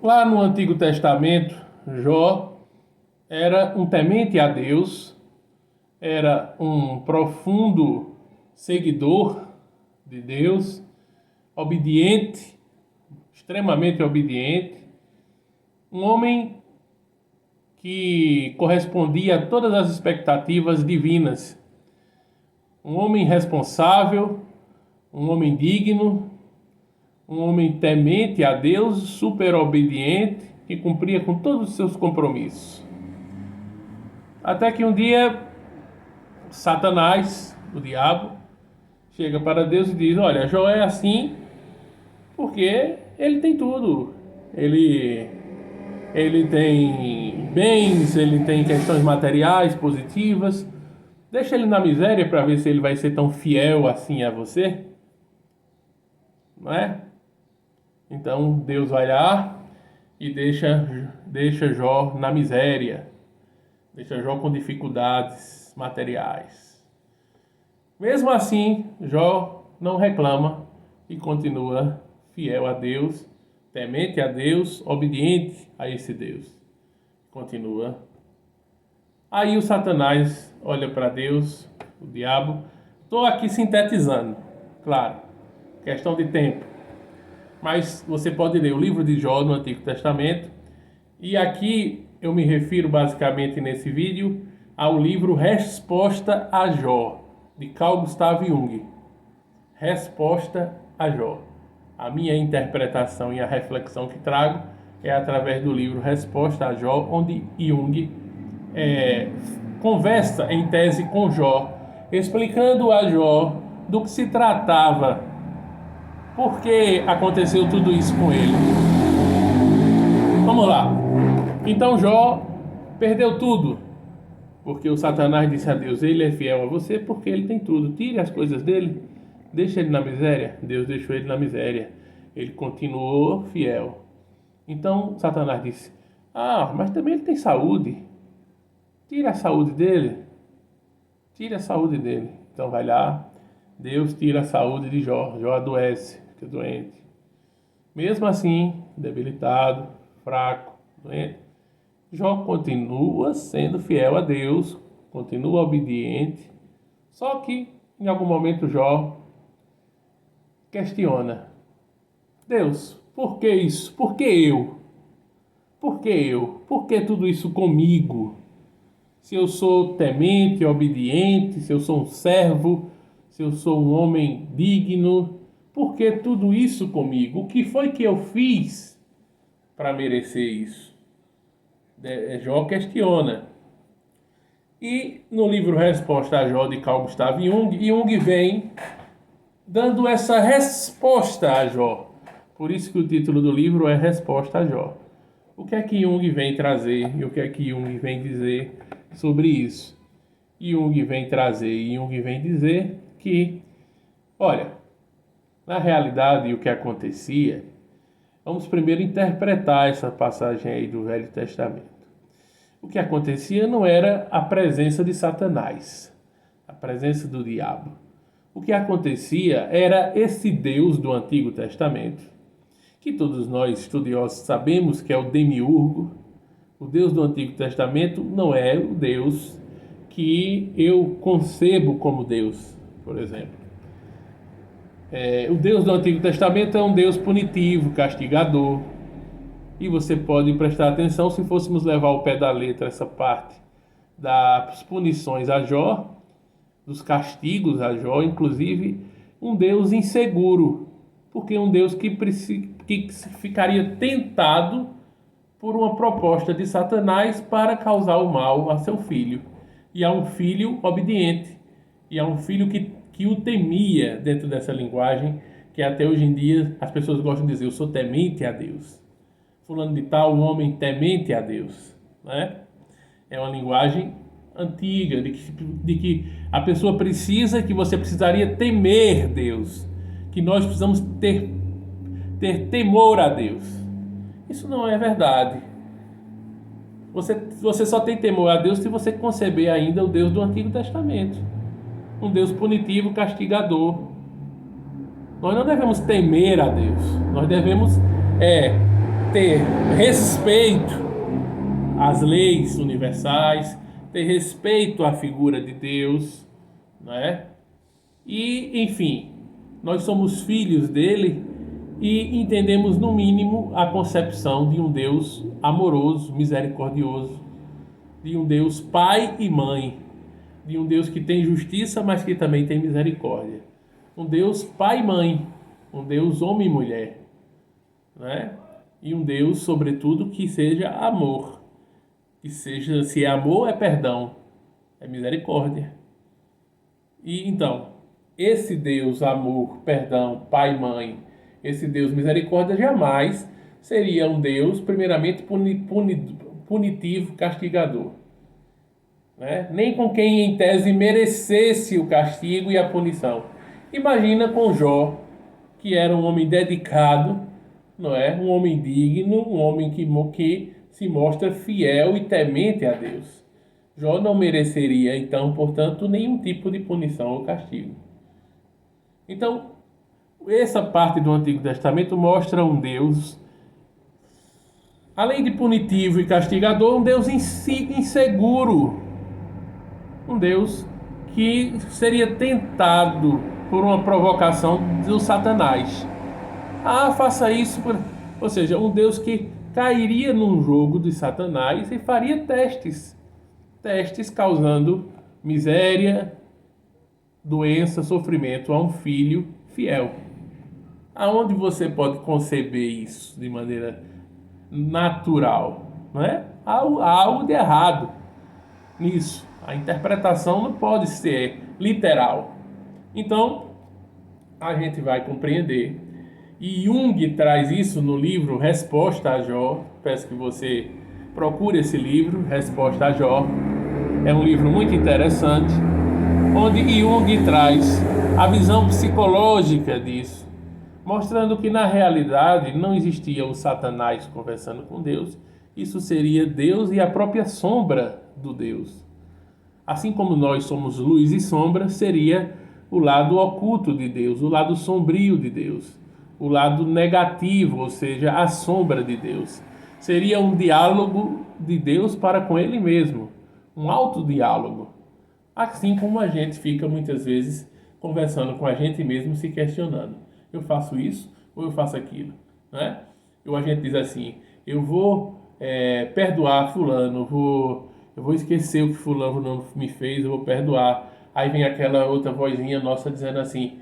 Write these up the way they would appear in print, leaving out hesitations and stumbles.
Lá no Antigo Testamento, Jó era um temente a Deus, era um profundo seguidor de Deus, obediente, extremamente obediente, um homem que correspondia a todas as expectativas divinas, um homem responsável, um homem digno, um homem temente a Deus, super obediente, que cumpria com todos os seus compromissos. Até que um dia, Satanás, o diabo, chega para Deus e diz: olha, Jó é assim porque ele tem tudo. Ele tem bens, ele tem questões materiais positivas. Deixa ele na miséria para ver se ele vai ser tão fiel assim a você. Não é? Então Deus vai lá e deixa Jó na miséria. Deixa Jó com dificuldades materiais. Mesmo assim, Jó não reclama e continua fiel a Deus, temente a Deus, obediente a esse Deus. Continua. Aí o Satanás olha para Deus, o diabo. Estou aqui sintetizando, claro, questão de tempo. Mas você pode ler o livro de Jó no Antigo Testamento. E aqui eu me refiro basicamente nesse vídeo ao livro Resposta a Jó, de Carl Gustav Jung. Resposta a Jó. A minha interpretação e a reflexão que trago é através do livro Resposta a Jó, onde Jung conversa em tese com Jó, explicando a Jó do que se tratava, por que aconteceu tudo isso com ele. Vamos lá. Então Jó perdeu tudo, porque o Satanás disse a Deus: ele é fiel a você porque ele tem tudo, tire as coisas dele, deixa ele na miséria. Deus deixou ele na miséria, ele continuou fiel. Então Satanás disse: mas também ele tem saúde, tira a saúde dele, tira a saúde dele. Então vai lá, Deus tira a saúde de Jó. Jó adoece, fica doente. Mesmo assim, debilitado, fraco, doente, Jó continua sendo fiel a Deus, continua obediente. Só que em algum momento Jó questiona: Deus, por que isso? Por que eu? Por que eu? Por que tudo isso comigo? Se eu sou temente, obediente, se eu sou um servo, se eu sou um homem digno, por que tudo isso comigo? O que foi que eu fiz para merecer isso? Jó questiona. E no livro Resposta a Jó, de Carl Gustav Jung, Jung vem dando essa resposta a Jó. Por isso que o título do livro é Resposta a Jó. O que é que Jung vem trazer e o que é que Jung vem dizer sobre isso? Jung vem trazer e Jung vem dizer que, olha, na realidade o que acontecia, vamos primeiro interpretar essa passagem aí do Velho Testamento. O que acontecia não era a presença de Satanás, a presença do diabo. O que acontecia era esse Deus do Antigo Testamento, que todos nós estudiosos sabemos que é o Demiurgo. O Deus do Antigo Testamento não é o Deus que eu concebo como Deus, por exemplo. O Deus do Antigo Testamento é um Deus punitivo, castigador. E você pode prestar atenção, se fôssemos levar ao pé da letra essa parte das punições a Jó, dos castigos a Jó, inclusive um Deus inseguro, porque um Deus que ficaria tentado por uma proposta de Satanás para causar o mal a seu filho. E a um filho obediente, e a um filho que o temia, dentro dessa linguagem que até hoje em dia as pessoas gostam de dizer: eu sou temente a Deus. Fulano de tal, um homem temente a Deus, né? É uma linguagem antiga de que a pessoa precisa, que você precisaria temer Deus, que nós precisamos ter temor a Deus. Isso não é verdade. Você só tem temor a Deus se você conceber ainda o Deus do Antigo Testamento, um Deus punitivo, castigador. Nós não devemos temer a Deus, nós devemos ter respeito às leis universais, ter respeito à figura de Deus, né? E, enfim, nós somos filhos dele e entendemos, no mínimo, a concepção de um Deus amoroso, misericordioso, de um Deus pai e mãe, de um Deus que tem justiça, mas que também tem misericórdia. Um Deus pai e mãe, um Deus homem e mulher, né? E um Deus, sobretudo, que seja amor. Que seja, se é amor, é perdão, é misericórdia. E então, esse Deus, amor, perdão, pai e mãe, esse Deus misericórdia jamais seria um Deus, primeiramente, punitivo, castigador, né? Nem com quem em tese merecesse o castigo e a punição. Imagina com Jó, que era um homem dedicado, não é? Um homem digno, um homem que se mostra fiel e temente a Deus. Jó não mereceria, então, portanto, nenhum tipo de punição ou castigo. Então, essa parte do Antigo Testamento mostra um Deus, além de punitivo e castigador, um Deus inseguro. Um Deus que seria tentado por uma provocação do Satanás. Ah, faça isso. Ou seja, um Deus que cairia num jogo de Satanás e faria testes. Testes causando miséria, doença, sofrimento a um filho fiel. Aonde você pode conceber isso de maneira natural? Não é? Há algo de errado nisso. A interpretação não pode ser literal. Então, a gente vai compreender. E Jung traz isso no livro Resposta a Jó. Peço que você procure esse livro, Resposta a Jó. É um livro muito interessante, onde Jung traz a visão psicológica disso, mostrando que na realidade não existia o Satanás conversando com Deus. Isso seria Deus e a própria sombra do Deus. Assim como nós somos luz e sombra, seria o lado oculto de Deus, o lado sombrio de Deus, o lado negativo, ou seja, a sombra de Deus. Seria um diálogo de Deus para com Ele mesmo, um autodiálogo. Assim como a gente fica muitas vezes conversando com a gente mesmo, se questionando. Eu faço isso ou eu faço aquilo? Né? Ou a gente diz assim, eu vou perdoar fulano, eu vou esquecer o que fulano não me fez, eu vou perdoar. Aí vem aquela outra vozinha nossa dizendo assim,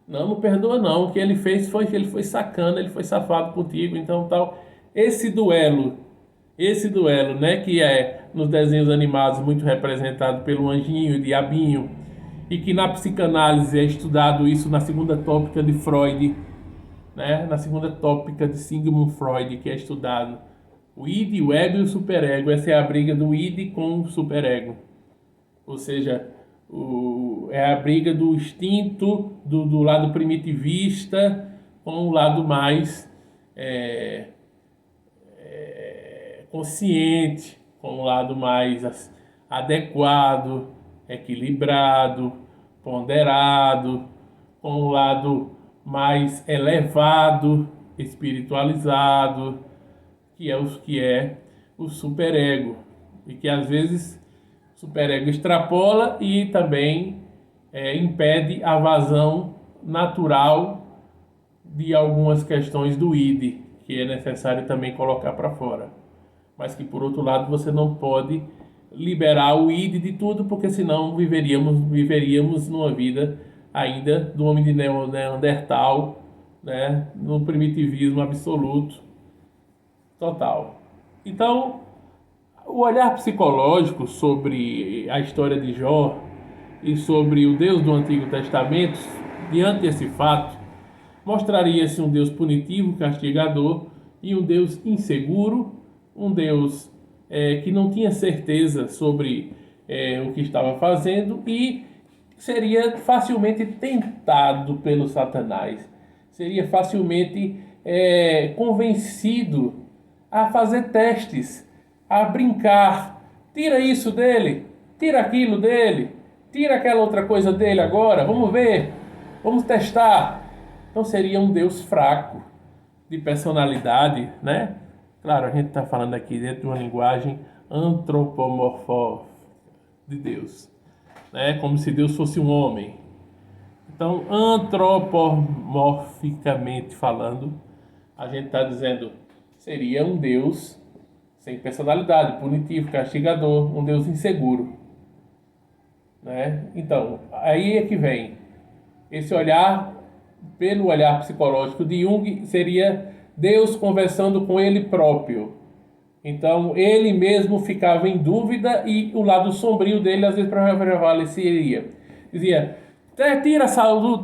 não perdoa não, o que ele fez foi que ele foi sacana, ele foi safado contigo, então tal. Esse duelo, né, que é nos desenhos animados muito representado pelo anjinho e diabinho, e que na psicanálise é estudado isso na segunda tópica de Freud, né, na segunda tópica de Sigmund Freud, que é estudado o id, o ego e o superego. Essa é a briga do id com o superego. Ou seja, é a briga do instinto do lado primitivista com o lado mais consciente, com o lado mais adequado, equilibrado, ponderado, com o lado mais elevado, espiritualizado, que é o superego, e que às vezes o superego extrapola e também impede a vazão natural de algumas questões do id, que é necessário também colocar para fora. Mas que, por outro lado, você não pode liberar o id de tudo, porque senão viveríamos numa vida ainda do homem de Neandertal, né, no primitivismo absoluto, total. Então, o olhar psicológico sobre a história de Jó e sobre o Deus do Antigo Testamento, diante desse fato, mostraria-se um Deus punitivo, castigador, e um Deus inseguro, um Deus que não tinha certeza sobre o que estava fazendo e seria facilmente tentado pelo Satanás, seria facilmente convencido a fazer testes, a brincar. Tira isso dele, tira aquilo dele, tira aquela outra coisa dele agora, vamos ver, vamos testar. Então seria um Deus fraco, de personalidade, né? Claro, a gente está falando aqui dentro de uma linguagem antropomorfótica de Deus, né? Como se Deus fosse um homem. Então, antropomorficamente falando, a gente está dizendo seria um Deus sem personalidade, punitivo, castigador, um Deus inseguro, né? Então, aí é que vem esse olhar, pelo olhar psicológico de Jung, seria Deus conversando com ele próprio. Então, ele mesmo ficava em dúvida e o lado sombrio dele às vezes prevaleceria. Dizia, tira a saúde,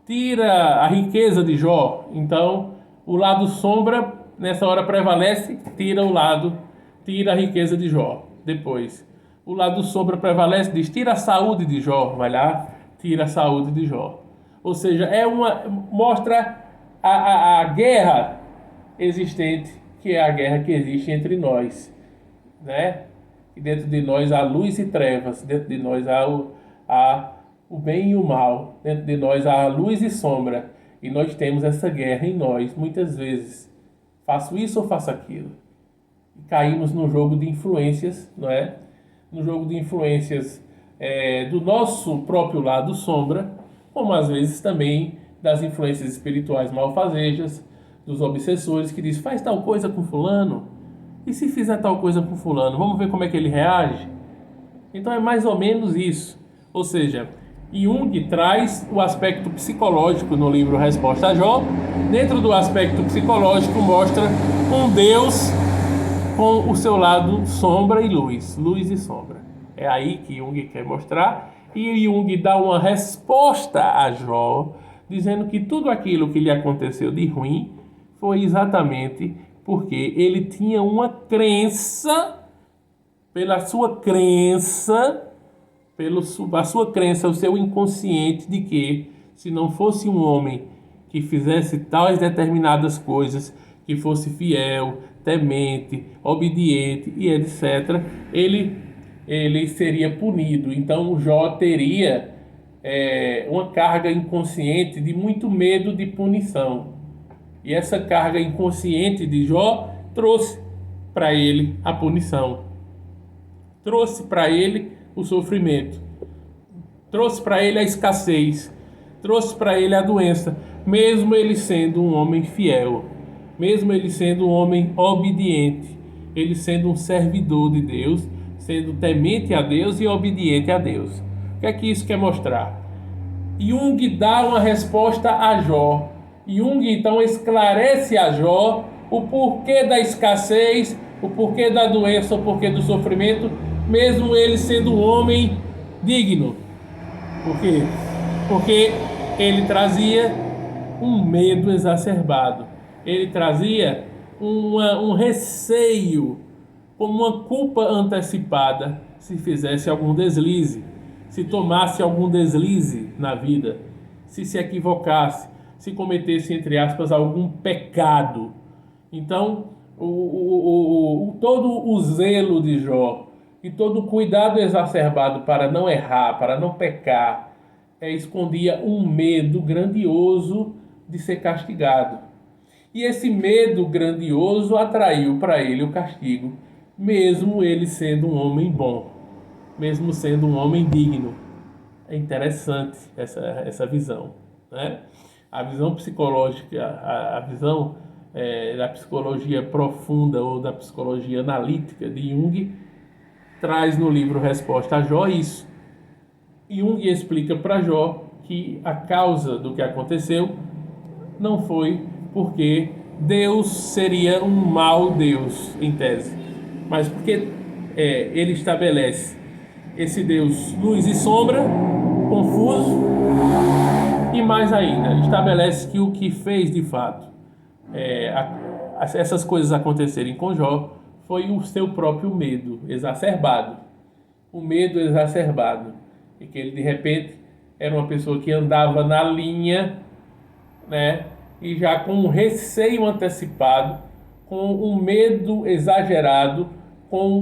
tira a riqueza de Jó. Então, o lado sombra, nessa hora prevalece, tira a riqueza de Jó. Depois, o lado sombra prevalece, diz, tira a saúde de Jó. Vai lá, tira a saúde de Jó. Ou seja, mostra a guerra existente, que é a guerra que existe entre nós, né? E dentro de nós há luz e trevas, dentro de nós há o bem e o mal, dentro de nós há luz e sombra, e nós temos essa guerra em nós, muitas vezes. Faço isso ou faço aquilo? E caímos no jogo de influências, não é? No jogo de influências do nosso próprio lado sombra, como às vezes também das influências espirituais malfazejas, dos obsessores que diz, faz tal coisa com fulano, e se fizer tal coisa com fulano, vamos ver como é que ele reage? Então é mais ou menos isso. Ou seja, Jung traz o aspecto psicológico no livro Resposta a Jó. Dentro do aspecto psicológico mostra um Deus com o seu lado sombra e luz e sombra. É aí que Jung quer mostrar. E Jung dá uma resposta a Jó, dizendo que tudo aquilo que lhe aconteceu de ruim foi exatamente porque ele tinha uma crença, a sua crença, o seu inconsciente de que se não fosse um homem que fizesse tais determinadas coisas, que fosse fiel, temente, obediente e etc., ele seria punido. Então Jó teria uma carga inconsciente de muito medo de punição. E essa carga inconsciente de Jó trouxe para ele a punição, trouxe para ele o sofrimento, trouxe para ele a escassez, trouxe para ele a doença, mesmo ele sendo um homem fiel, mesmo ele sendo um homem obediente, ele sendo um servidor de Deus, sendo temente a Deus e obediente a Deus. O que é que isso quer mostrar? Jung dá uma resposta a Jó. Jung então esclarece a Jó o porquê da escassez, o porquê da doença, o porquê do sofrimento, mesmo ele sendo um homem digno. Por quê? Porque ele trazia um medo exacerbado, ele trazia um receio, como uma culpa antecipada, se fizesse algum deslize, se tomasse algum deslize na vida, se equivocasse, se cometesse, entre aspas, algum pecado. Então, todo o zelo de Jó e todo o cuidado exacerbado para não errar, para não pecar, escondia um medo grandioso de ser castigado. E esse medo grandioso atraiu para ele o castigo, mesmo ele sendo um homem bom, mesmo sendo um homem digno. É interessante essa visão, né? A visão psicológica, a visão da psicologia profunda ou da psicologia analítica de Jung traz no livro Resposta a Jó isso. Jung explica para Jó que a causa do que aconteceu não foi porque Deus seria um mau Deus, em tese, mas porque ele estabelece esse Deus luz e sombra, confuso, e mais ainda, estabelece que o que fez de fato essas coisas acontecerem com Jó foi o seu próprio medo exacerbado. O medo exacerbado. E que ele de repente era uma pessoa que andava na linha, né? E já com um receio antecipado, com um medo exagerado, com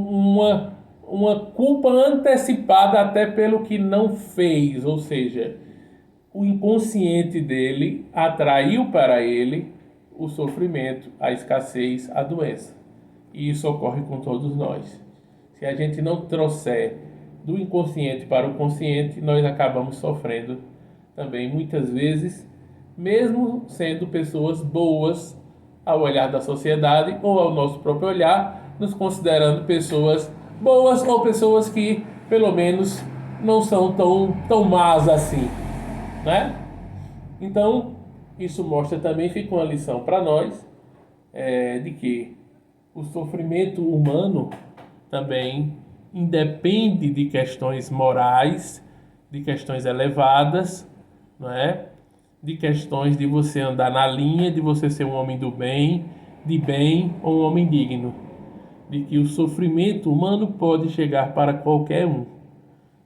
uma culpa antecipada até pelo que não fez. Ou seja, o inconsciente dele atraiu para ele o sofrimento, a escassez, a doença. E isso ocorre com todos nós. Se a gente não trouxer do inconsciente para o consciente, nós acabamos sofrendo também muitas vezes, mesmo sendo pessoas boas ao olhar da sociedade ou ao nosso próprio olhar, nos considerando pessoas boas ou pessoas que, pelo menos, não são tão más assim, né? Então, isso mostra também, fica uma lição para nós, de que o sofrimento humano também independe de questões morais, de questões elevadas, não é? De questões de você andar na linha, de você ser um homem do bem, de bem ou um homem digno. De que o sofrimento humano pode chegar para qualquer um.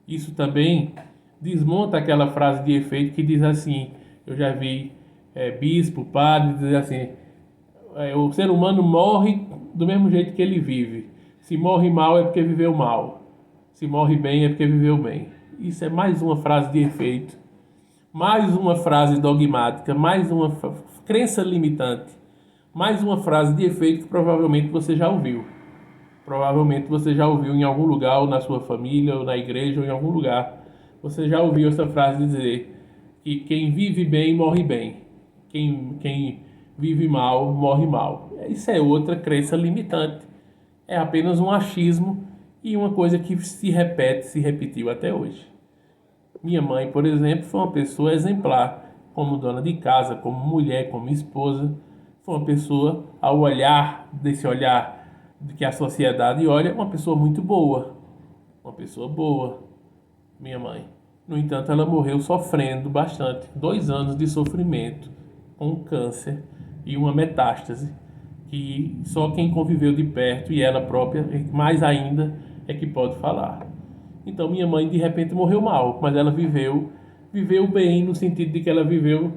Isso também desmonta aquela frase de efeito que diz assim, eu já vi bispo, padre dizer assim, o ser humano morre do mesmo jeito que ele vive. Se morre mal é porque viveu mal. Se morre bem é porque viveu bem. Isso é mais uma frase de efeito, mais uma frase dogmática, mais uma crença limitante, mais uma frase de efeito que provavelmente você já ouviu. Provavelmente você já ouviu em algum lugar, ou na sua família, ou na igreja, ou em algum lugar. Você já ouviu essa frase dizer que quem vive bem morre bem. Quem vive mal morre mal. Isso é outra crença limitante. É apenas um achismo e uma coisa que se repete, se repetiu até hoje. Minha mãe, por exemplo, foi uma pessoa exemplar, como dona de casa, como mulher, como esposa. Foi uma pessoa, ao olhar, desse olhar que a sociedade olha, uma pessoa muito boa. Uma pessoa boa, minha mãe. No entanto, ela morreu sofrendo bastante. 2 anos de sofrimento, com câncer e uma metástase, que só quem conviveu de perto, e ela própria, mais ainda, é que pode falar. Então minha mãe de repente morreu mal, mas ela viveu bem no sentido de que ela viveu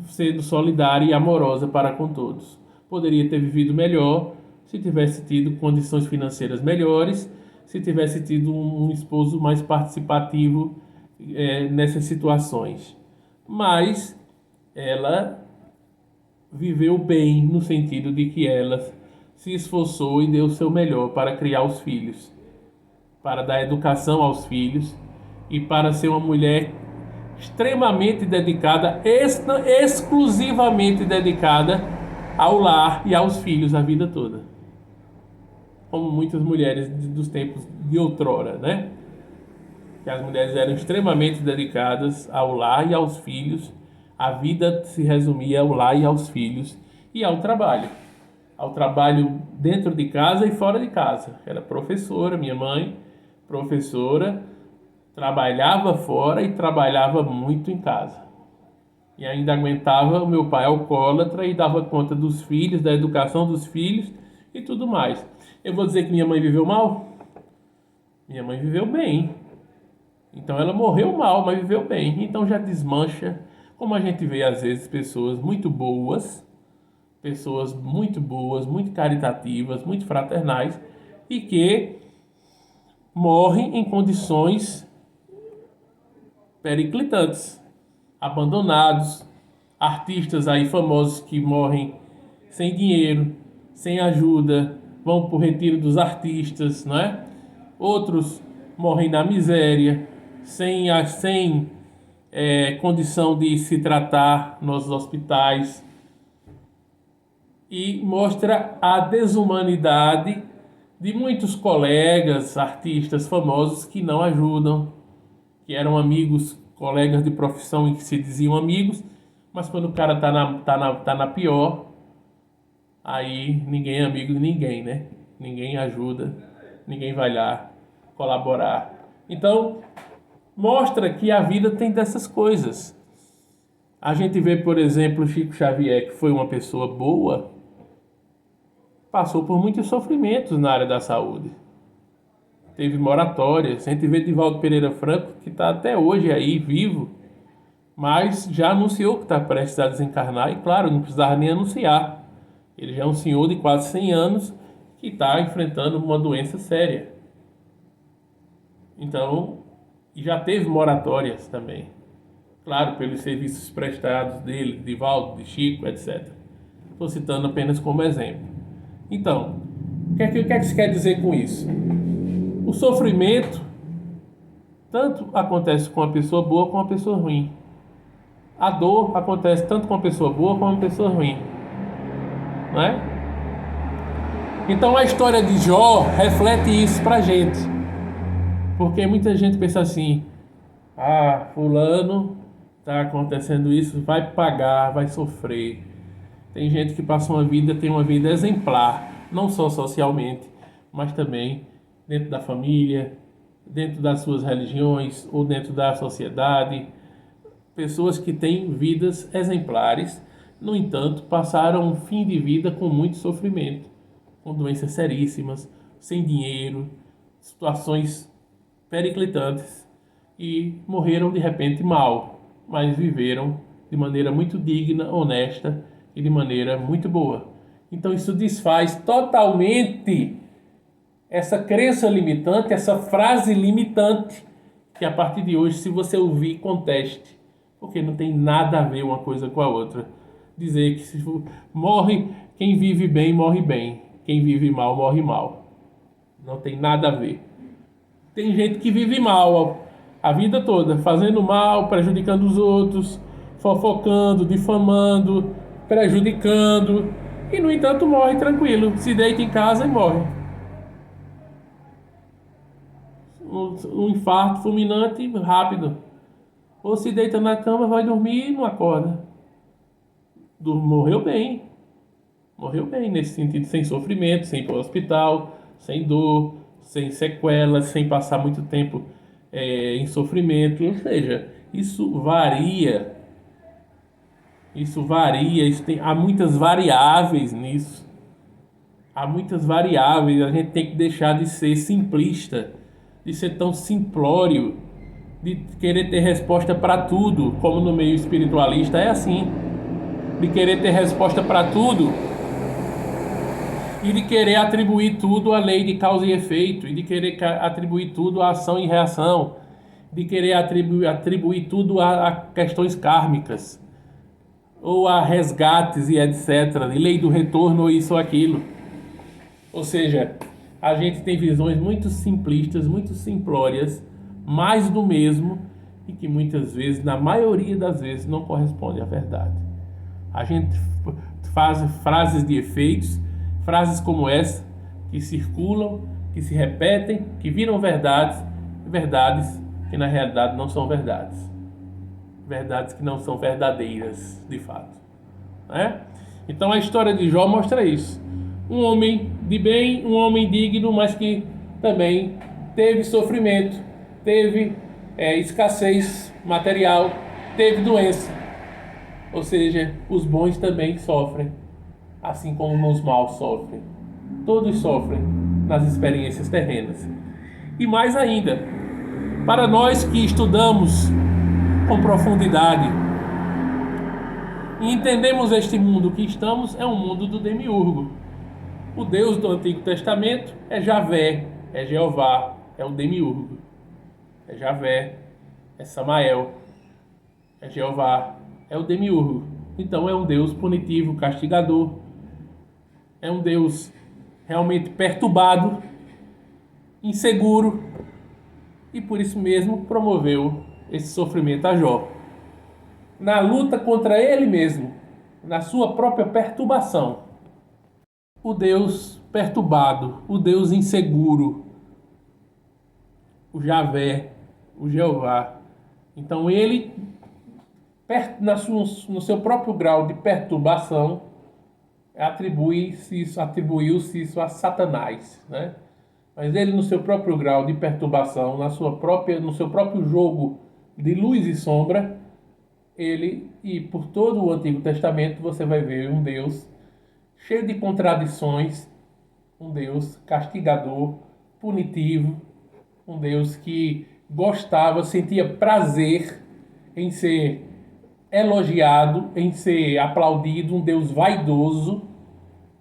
sendo solidária e amorosa para com todos. Poderia ter vivido melhor se tivesse tido condições financeiras melhores, se tivesse tido um esposo mais participativo nessas situações. Mas ela viveu bem no sentido de que ela se esforçou e deu o seu melhor para criar os filhos, para dar educação aos filhos e para ser uma mulher extremamente dedicada, exclusivamente dedicada ao lar e aos filhos a vida toda. Como muitas mulheres dos tempos de outrora, né? Que as mulheres eram extremamente dedicadas ao lar e aos filhos. A vida se resumia ao lar e aos filhos e ao trabalho. Ao trabalho dentro de casa e fora de casa. Era professora, minha mãe, professora, trabalhava fora e trabalhava muito em casa. E ainda aguentava o meu pai alcoólatra e dava conta dos filhos, da educação dos filhos e tudo mais. Eu vou dizer que minha mãe viveu mal? Minha mãe viveu bem. Então ela morreu mal, mas viveu bem. Então já desmancha, como a gente vê às vezes pessoas muito boas, muito caritativas, muito fraternais e que morrem em condições periclitantes, abandonados, artistas aí famosos que morrem sem dinheiro, sem ajuda, vão para o retiro dos artistas, não é? Outros morrem na miséria, sem condição de se tratar nos hospitais, e mostra a desumanidade de muitos colegas, artistas famosos que não ajudam, que eram amigos, colegas de profissão e que se diziam amigos, mas quando o cara tá na pior, aí ninguém é amigo de ninguém, né? Ninguém ajuda, ninguém vai lá colaborar. Então, mostra que a vida tem dessas coisas. A gente vê, por exemplo, Chico Xavier, que foi uma pessoa boa, passou por muitos sofrimentos na área da saúde. Teve moratórias. A gente vê Divaldo Pereira Franco, que está até hoje aí, vivo, mas já anunciou que está prestes a desencarnar, e claro, não precisava nem anunciar. Ele já é um senhor de quase 100 anos que está enfrentando uma doença séria. Então, já teve moratórias também. Claro, pelos serviços prestados dele, Divaldo, de Chico, etc. Estou citando apenas como exemplo. Então, o que é que se quer dizer com isso? O sofrimento tanto acontece com uma pessoa boa como uma pessoa ruim. A dor acontece tanto com uma pessoa boa como uma pessoa ruim, não é? Então a história de Jó reflete isso pra gente. Porque muita gente pensa assim: ah, fulano tá acontecendo isso, vai pagar, vai sofrer. Tem gente que passa uma vida, tem uma vida exemplar, não só socialmente, mas também dentro da família, dentro das suas religiões ou dentro da sociedade. Pessoas que têm vidas exemplares, no entanto, passaram um fim de vida com muito sofrimento, com doenças seríssimas, sem dinheiro, situações periclitantes e morreram de repente mal, mas viveram de maneira muito digna, honesta e de maneira muito boa. Então isso desfaz totalmente essa crença limitante, essa frase limitante que a partir de hoje, se você ouvir, conteste, porque não tem nada a ver uma coisa com a outra. Dizer que se morre quem vive bem, morre bem, quem vive mal, morre mal. Não tem nada a ver. Tem gente que vive mal a vida toda, fazendo mal, prejudicando os outros, fofocando, difamando, prejudicando, e no entanto morre tranquilo, se deita em casa e morre. Um infarto fulminante rápido. Ou se deita na cama, vai dormir e não acorda. Morreu bem. Morreu bem nesse sentido, sem sofrimento, sem ir para o hospital, sem dor, sem sequelas, sem passar muito tempo em sofrimento. Ou seja, isso varia. Isso varia, há muitas variáveis nisso. Há muitas variáveis. A gente tem que deixar de ser simplista, de ser tão simplório, de querer ter resposta para tudo, como no meio espiritualista é assim, de querer ter resposta para tudo e de querer atribuir tudo à lei de causa e efeito, e de querer atribuir tudo à ação e reação, de querer atribuir tudo a questões kármicas, ou a resgates e etc., de lei do retorno ou isso ou aquilo. Ou seja, a gente tem visões muito simplistas, muito simplórias, mais do mesmo, e que muitas vezes, na maioria das vezes, não corresponde à verdade. A gente faz frases de efeitos, frases como essa, que circulam, que se repetem, que viram verdades, verdades que na realidade não são verdades. Verdades que não são verdadeiras, de fato. Né? Então a história de Jó mostra isso. Um homem de bem, um homem digno, mas que também teve sofrimento, teve escassez material, teve doença. Ou seja, os bons também sofrem, assim como os maus sofrem. Todos sofrem nas experiências terrenas. E mais ainda, para nós que estudamos com profundidade e entendemos este mundo que estamos, é um mundo do demiurgo. O Deus do Antigo Testamento é Javé, é Jeová, é o demiurgo. É Javé, é Samael, é Jeová, é o demiurgo. Então é um Deus punitivo, castigador. É um Deus realmente perturbado, inseguro, e por isso mesmo promoveu esse sofrimento a Jó. Na luta contra ele mesmo, na sua própria perturbação. O Deus perturbado, o Deus inseguro, o Javé, o Jeová. Então ele, no seu próprio grau de perturbação, atribuiu-se isso a Satanás, né? Mas ele, no seu próprio grau de perturbação, no seu próprio jogo de luz e sombra, e por todo o Antigo Testamento você vai ver um Deus cheio de contradições, um Deus castigador, punitivo, um Deus que gostava, sentia prazer em ser elogiado, em ser aplaudido, um Deus vaidoso,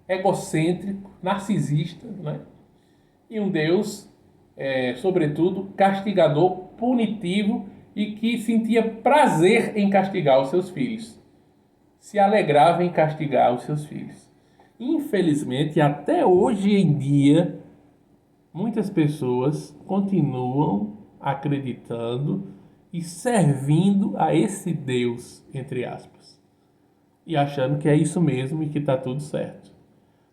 egocêntrico, narcisista, né? E um Deus, sobretudo, castigador, punitivo e que sentia prazer em castigar os seus filhos. se alegrava em castigar os seus filhos. Infelizmente, até hoje em dia, muitas pessoas continuam acreditando e servindo a esse Deus, entre aspas, e achando que é isso mesmo e que está tudo certo.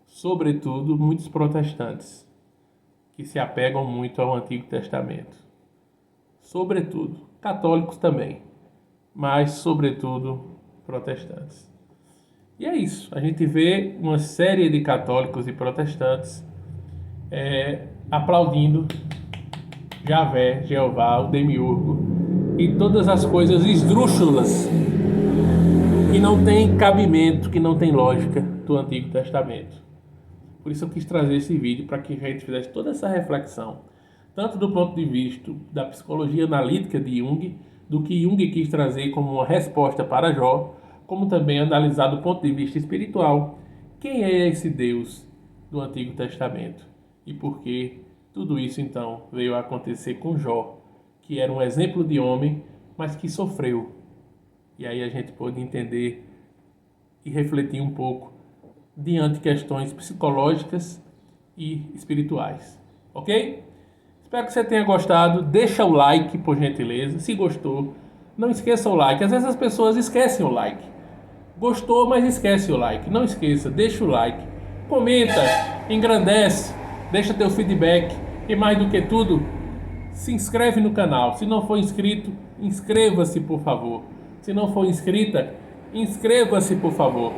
Sobretudo, muitos protestantes, que se apegam muito ao Antigo Testamento. Sobretudo, católicos também, mas sobretudo protestantes. E é isso, a gente vê uma série de católicos e protestantes aplaudindo Javé, Jeová, o Demiurgo e todas as coisas esdrúxulas que não tem cabimento, que não tem lógica do Antigo Testamento. Por isso eu quis trazer esse vídeo para que a gente fizesse toda essa reflexão, tanto do ponto de vista da psicologia analítica de Jung, do que Jung quis trazer como uma resposta para Jó, como também analisar do ponto de vista espiritual quem é esse Deus do Antigo Testamento e por que tudo isso então veio a acontecer com Jó, que era um exemplo de homem, mas que sofreu. E aí a gente pôde entender e refletir um pouco diante de questões psicológicas e espirituais. Ok? Espero que você tenha gostado. Deixa o like, por gentileza. Se gostou, não esqueça o like. Às vezes as pessoas esquecem o like. Gostou, mas esquece o like. Não esqueça, deixa o like. Comenta, engrandece, deixa teu feedback. E mais do que tudo, se inscreve no canal. Se não for inscrito, inscreva-se, por favor. Se não for inscrita, inscreva-se, por favor.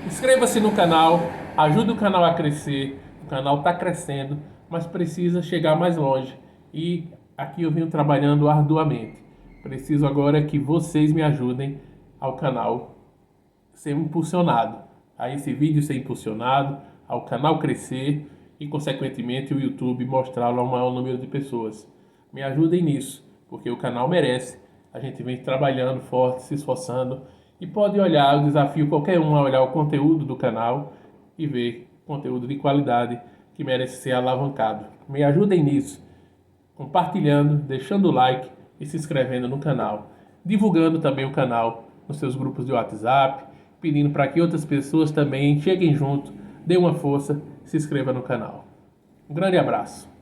Inscreva-se no canal, ajude o canal a crescer. O canal está crescendo, mas precisa chegar mais longe. E aqui eu venho trabalhando arduamente. Preciso agora que vocês me ajudem ao canal ser impulsionado, a esse vídeo ser impulsionado, ao canal crescer e, consequentemente, o YouTube mostrá-lo ao maior número de pessoas. Me ajudem nisso, porque o canal merece. A gente vem trabalhando forte, se esforçando, e pode olhar, eu desafio qualquer um a olhar o conteúdo do canal e ver conteúdo de qualidade que merece ser alavancado. Me ajudem nisso, compartilhando, deixando o like e se inscrevendo no canal. Divulgando também o canal nos seus grupos de WhatsApp, pedindo para que outras pessoas também cheguem junto, dê uma força, se inscreva no canal. Um grande abraço.